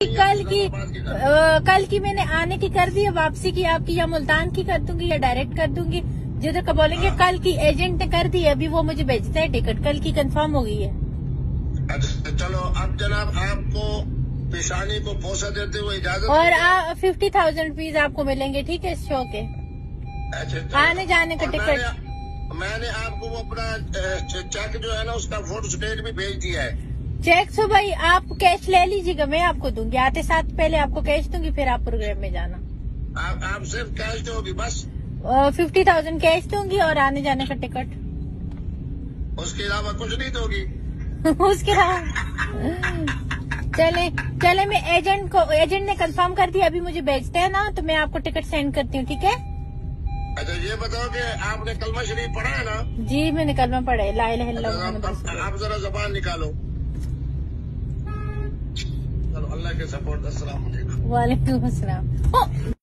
कल की मैंने आने की कर दी है, वापसी की आपकी या मुल्तान की कर दूंगी या डायरेक्ट कर दूंगी, जिधर का बोलेंगे। कल की एजेंट ने कर दी है, अभी वो मुझे भेजता है टिकट, कल की कंफर्म हो गई है। अच्छा चलो, अब जनाब आपको पेशानी को पोसा देते हुए इजाजत, और 50,000 रुपीज आपको मिलेंगे, ठीक है, इस शो के। अच्छा, आने जाने का टिकट। मैंने आपको वो अपना चेक जो है ना, उसका फोटो स्टेट भी भेज दिया है। चेक सो भाई आप कैश ले लीजिएगा, मैं आपको दूंगी, आते साथ पहले आपको कैश दूंगी, फिर आप प्रोग्राम में जाना। आप सिर्फ कैश दोगी बस? 50,000 कैश दूंगी और आने जाने का टिकट, उसके अलावा कुछ नहीं दोगी? उसके अलावा चले मैं एजेंट ने कंफर्म कर दिया, अभी मुझे भेजते हैं ना, तो मैं आपको टिकट सेंड करती हूँ, ठीक है। अच्छा ये बताओ कि आपने कलमा शरीफ पढ़ा है ना? जी मैंने कलमा पढ़ा है, ला इलाहा इल्लल्लाह मुहम्मद रसूलुल्लाह। आप जरा ज़बान निकालो। चलो, अल्लाह के सपोर्ट। अस्सलाम वालेकुम। वालेकुम अस्सलाम।